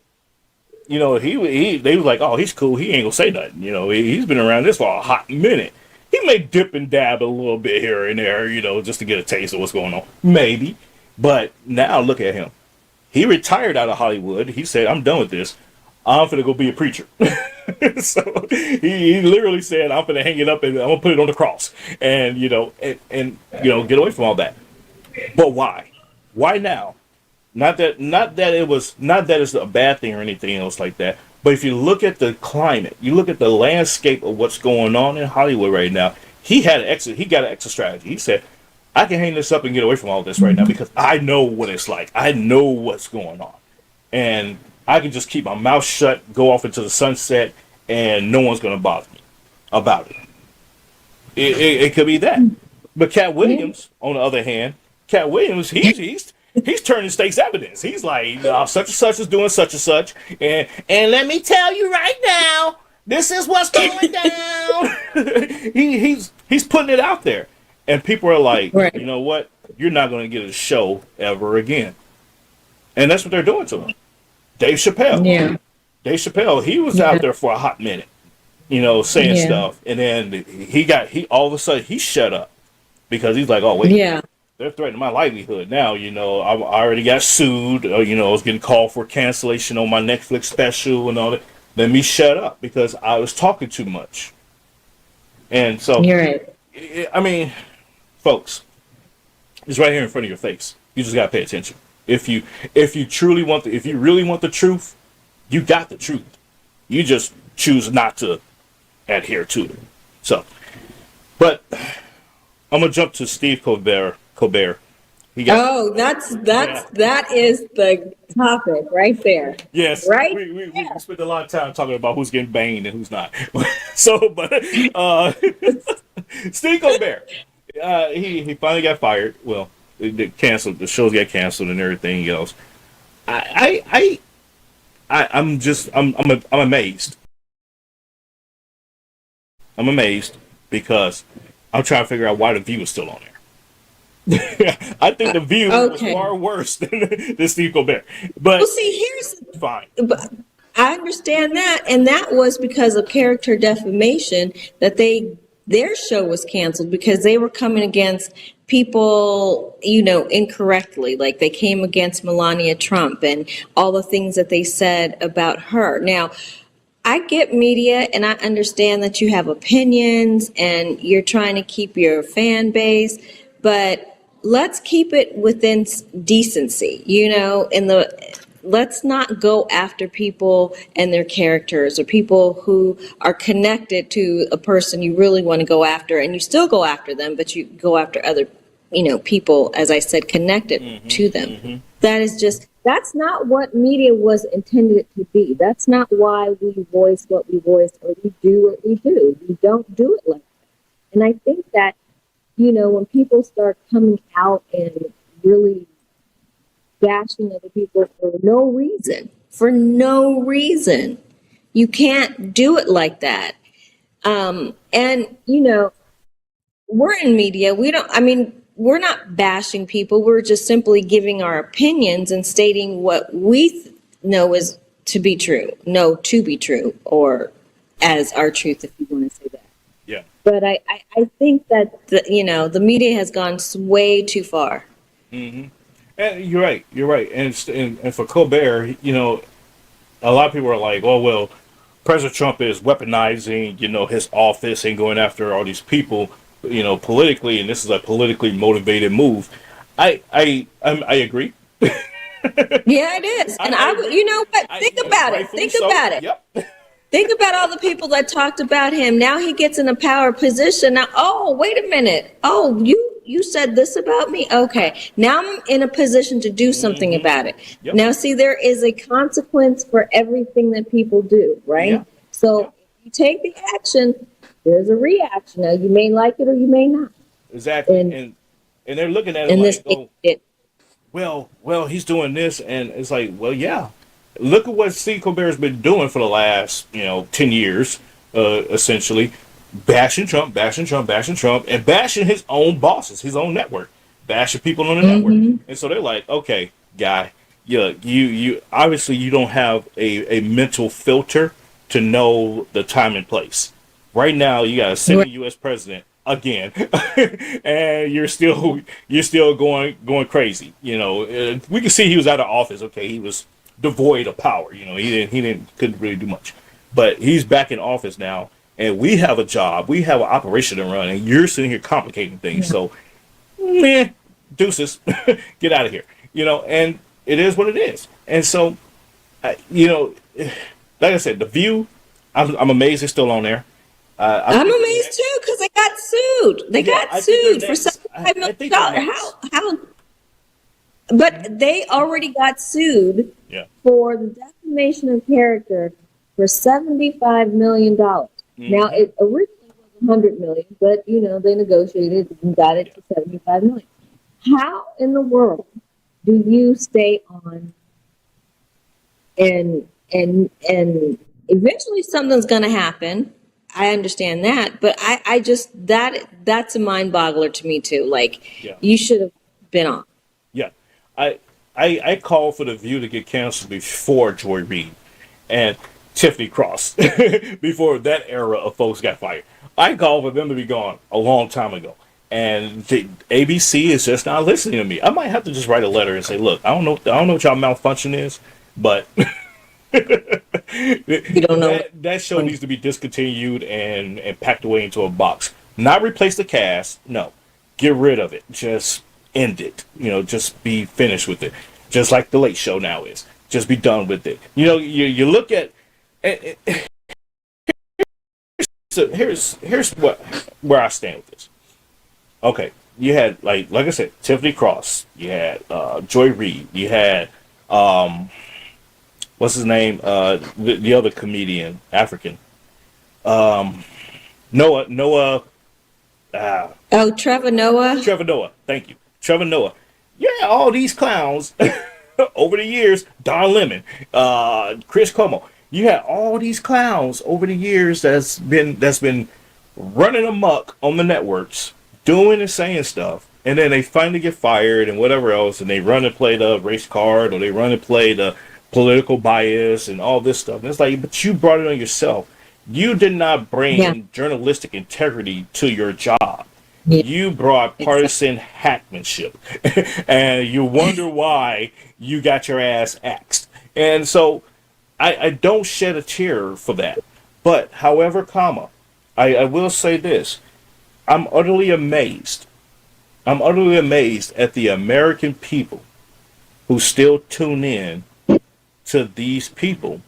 They was like, oh, he's cool. He ain't gonna say nothing. He's been around this for a hot minute. He may dip and dab a little bit here and there, just to get a taste of what's going on. Maybe. But now look at him. He retired out of Hollywood. He said, I'm done with this. I'm finna go be a preacher. So he literally said, "I'm gonna hang it up and I'm gonna put it on the cross," and get away from all that. But why? Why now? Not that it's a bad thing or anything else like that. But if you look at the climate, you look at the landscape of what's going on in Hollywood right now. He got an exit strategy. He said, "I can hang this up and get away from all this right now because I know what it's like. I know what's going on, and I can just keep my mouth shut, go off into the sunset, and no one's going to bother me about it." It could be that. But Cat Williams, on the other hand, Cat Williams, he's turning state's evidence. He's like, such and such is doing such and such, and let me tell you right now, this is what's going down. he's putting it out there, and people are like, Right. you know what? You're not going to get a show ever again, and that's what they're doing to him. Dave Chappelle. Yeah. Dave Chappelle, he was out there for a hot minute, saying stuff, and then he all of a sudden he shut up because he's like, oh wait, Yeah. they're threatening my livelihood now. I already got sued. I was getting called for cancellation on my Netflix special and all that. Let me shut up because I was talking too much. And so, You're right. I mean, folks, it's right here in front of your face. You just gotta pay attention. If you truly if you really want the truth, you got the truth. You just choose not to adhere to it. So, but I'm gonna jump to Steve Colbert. He got, That is the topic right there. yes, Right? we spent a lot of time talking about who's getting banged and who's not. So, but Steve Colbert, he finally got fired. Well, it canceled. The shows got canceled and everything else. I'm amazed. I'm amazed because I'm trying to figure out why the View is still on there. I think the View was far worse than Steve Colbert. But Well, see, fine. but I understand that, and that was because of character defamation that their show was canceled because they were coming against people, incorrectly. Like they came against Melania Trump and all the things that they said about her. Now, I get media and I understand that you have opinions and you're trying to keep your fan base, but let's keep it within decency, let's not go after people and their characters or people who are connected to a person you really want to go after, and you still go after them, but you go after other, people, as I said, connected to them. That's not what media was intended to be. That's not why we voice what we voice or we do what we do. We don't do it like that. And I think that, when people start coming out and really bashing other people for no reason, you can't do it like that. We're in media. We're not bashing people. We're just simply giving our opinions and stating what we know is to be true, or as our truth, if you want to say that. Yeah. But I think that the media has gone way too far. Mm-hmm. And you're right. And for Colbert, a lot of people are like, oh well, President Trump is weaponizing, his office and going after all these people, politically, and this is a politically motivated move. I agree. Yeah, it is. And think about it. Think about it. Yep. Think about all the people that talked about him. Now he gets in a power position. Now, oh, wait a minute. Oh, you said this about me? Okay. Now I'm in a position to do something about it. Yep. Now, see, there is a consequence for everything that people do, right? Yeah. So if you take the action, there's a reaction. Now, you may like it or you may not. Exactly. And they're looking at it like, well, he's doing this, and it's like, well, yeah. Look at what Steve Colbert's been doing for the last, 10 years, essentially, bashing Trump, and bashing his own bosses, his own network, bashing people on the network. And so they're like, okay, guy, you obviously you don't have a mental filter to know the time and place. Right now, you got a sitting U.S. president again, and you're still going crazy. We can see he was out of office. Okay, he was devoid of power. He couldn't really do much. but he's back in office now, and we have a job, we have an operation to run, and you're sitting here complicating things. So, meh, deuces, get out of here. And it is what it is. And so, like I said, The View, I'm amazed it's still on there. I'm amazed too because they got sued. They got sued for $75 million. How? But they already got sued for the defamation of character for $75 million. Now, it originally was $100 million, but they negotiated and got it to $75 million. How in the world do you stay on and eventually something's going to happen? I understand that, but I just that's a mind boggler to me too. You should have been on. Yeah, I called for The View to get canceled before Joy Reid and Tiffany Cross, before that era of folks got fired. I called for them to be gone a long time ago, and the ABC is just not listening to me. I might have to just write a letter and say, look, I don't know what y'all malfunction is, but you don't know that show needs to be discontinued and packed away into a box. Not replace the cast. No, get rid of it. Just end it. Just be finished with it. Just like The Late Show now is. Just be done with it. You look at. So here's where I stand with this. Okay, you had like I said, Tiffany Cross. You had Joy Reid. You had what's his name? The other comedian, African. Noah. Trevor Noah. Trevor Noah. Thank you, Trevor Noah. Yeah, all these clowns over the years. Don Lemon, Chris Cuomo. You had all these clowns over the years that's been running amok on the networks, doing and saying stuff, and then they finally get fired and whatever else, and they run and play the race card, or they run and play the political bias and all this stuff. And it's like, but you brought it on yourself. You did not bring journalistic integrity to your job. Yeah. You brought partisan hackmanship, and you wonder why you got your ass axed. And so I don't shed a tear for that. But, however, I will say this. I'm utterly amazed. I'm utterly amazed at the American people who still tune in to these people.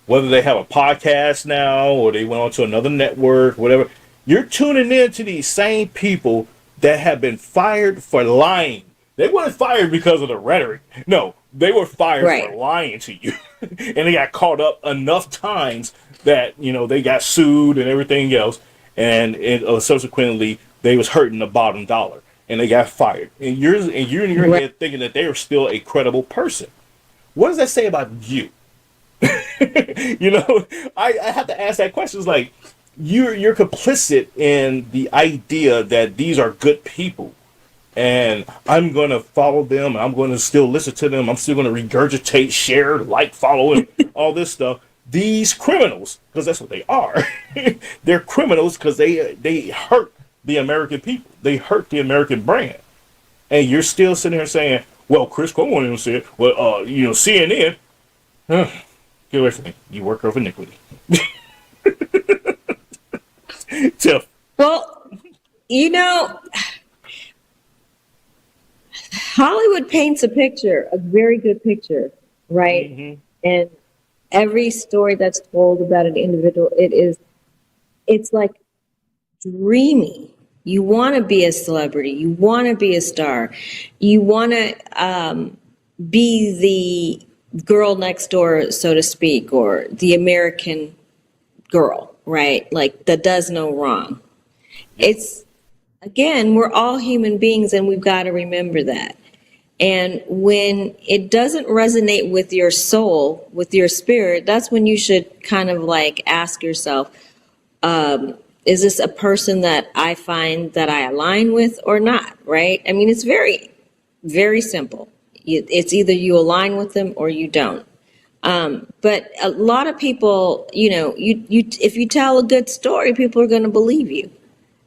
Whether they have a podcast now or they went on to another network, whatever. You're tuning in to these same people that have been fired for lying. They weren't fired because of the rhetoric. No, they were fired for lying to you. And they got caught up enough times that, they got sued and everything else. And subsequently, they was hurting the bottom dollar. And they got fired. And you're in your head thinking that they are still a credible person. What does that say about you? I have to ask that question. It's like, you're complicit in the idea that these are good people. And I'm going to follow them. I'm going to still listen to them. I'm still going to regurgitate, share, follow, and all this stuff. These criminals, because that's what they are. They're criminals because they hurt the American people. They hurt the American brand. And you're still sitting here saying, well, Chris Cuomo said, well, CNN. Get away from me. You worker of iniquity. Tiff. Well, Hollywood paints a picture, a very good picture, right? Mm-hmm. And every story that's told about an individual, it's like dreamy. You want to be a celebrity. You want to be a star. You want to be the girl next door, so to speak, or the American girl, right? Like that does no wrong. It's, again, we're all human beings and we've got to remember that. And when it doesn't resonate with your soul, with your spirit, that's when you should kind of ask yourself, is this a person that I find that I align with or not, right? I mean, it's very, very simple. It's either you align with them or you don't. But a lot of people, if you tell a good story, people are going to believe you.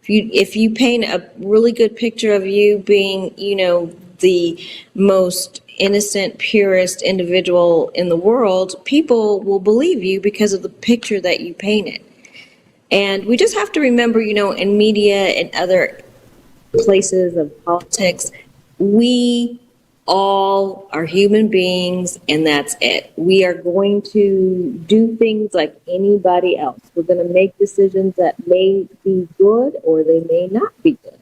If you paint a really good picture of you being, the most innocent, purest individual in the world, people will believe you because of the picture that you painted. And we just have to remember, in media and other places of politics, we all are human beings, and that's it. We are going to do things like anybody else. We're going to make decisions that may be good or they may not be good.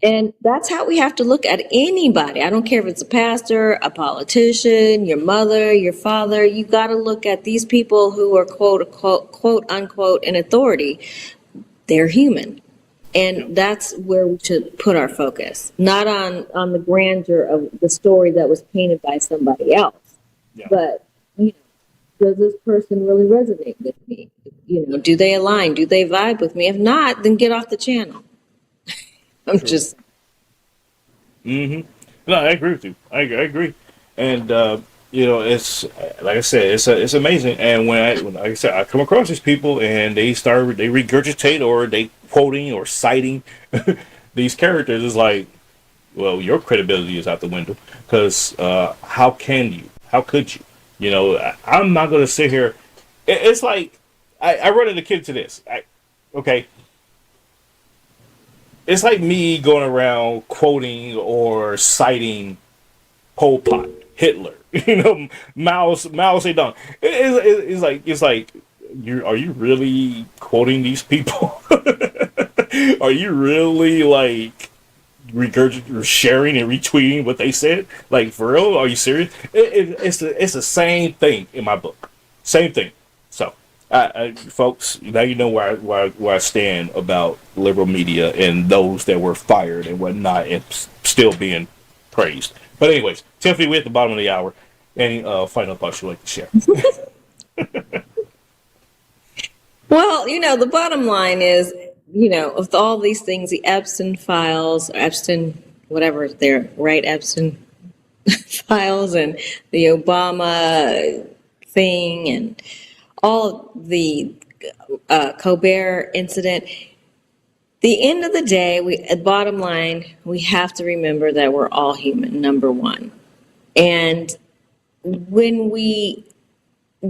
And that's how we have to look at anybody. I don't care if it's a pastor, a politician, your mother, your father. You got to look at these people who are quote unquote in authority. They're human. And that's where we should put our focus, not on the grandeur of the story that was painted by somebody else. Yeah. But, does this person really resonate with me? Do they align? Do they vibe with me? If not, then get off the channel. I'm True. Just. Mm-hmm. No, I agree with you. I agree. And, it's, like I said, it's amazing. And when like I said, I come across these people and they regurgitate or they quoting or citing these characters, is like, well, your credibility is out the window, because how could you? I'm not going to sit here. It's like, I run into kids to this. Okay. It's like me going around quoting or citing Pol Pot, Hitler, Mao Zedong. It's like, are you really quoting these people? Are you really like regurgitating, sharing and retweeting what they said? Like, for real? Are you serious? It's the same thing in my book. Same thing. So, folks, now you know where I stand about liberal media and those that were fired and whatnot and still being praised. But anyways, Tiffany, we're at the bottom of the hour. Any final thoughts you'd like to share? Well, the bottom line is, with all these things, the Epstein files, whatever they're right, Epstein files, and the Obama thing, and all the Colbert incident. The end of the day, bottom line, we have to remember that we're all human, number one. And when we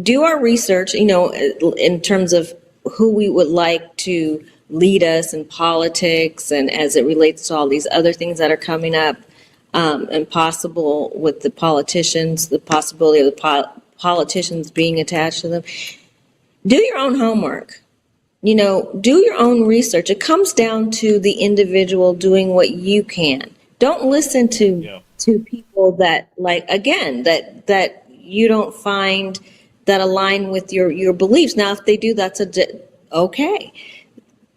do our research, in terms of who we would like to lead us in politics, and as it relates to all these other things that are coming up, and possible with the politicians, the possibility of the politicians being attached to them, do your own homework. Do your own research. It comes down to the individual doing what you can. Don't listen to people that, that you don't find that align with your beliefs. Now, if they do, that's okay.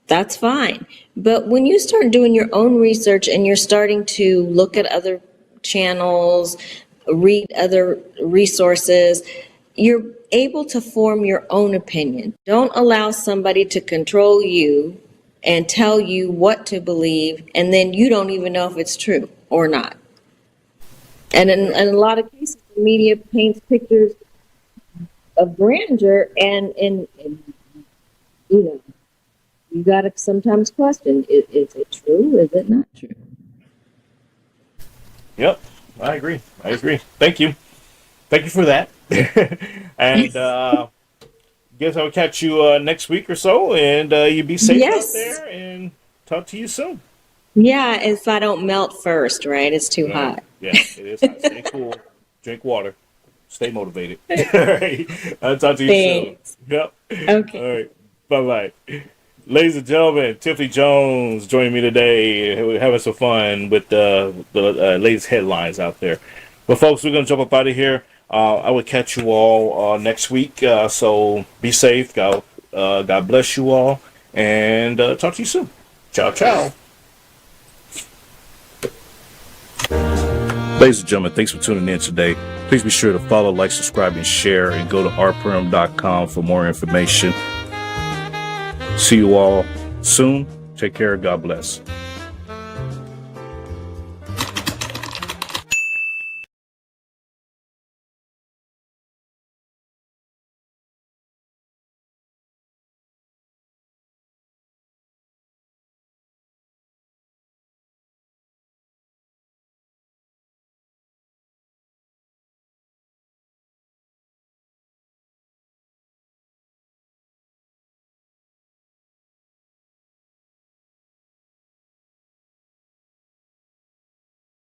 That's fine. But when you start doing your own research and you're starting to look at other channels, read other resources, you're able to form your own opinion. Don't allow somebody to control you and tell you what to believe, and then you don't even know if it's true or not. And in a lot of cases, the media paints pictures of grandeur, and you got to sometimes question, is it true? Is it not true? Yep, I agree. Thank you for that. And guess I'll catch you next week or so, and you be safe out there, and talk to you soon. Yeah, if I don't melt first, right? It's too hot. Yeah, it is hot. Stay cool. Drink water. Stay motivated. All right. I'll talk to you Thanks. soon. Yep. Okay. All right. Bye-bye. Ladies and gentlemen, Tiffany Jones joining me today. We're having some fun with the latest headlines out there. But folks, we're going to jump up out of here. I will catch you all next week. So be safe. God bless you all. And talk to you soon. Ciao, ciao. Ladies and gentlemen, thanks for tuning in today. Please be sure to follow, like, subscribe, and share, and go to rpurham.com for more information. See you all soon. Take care. God bless.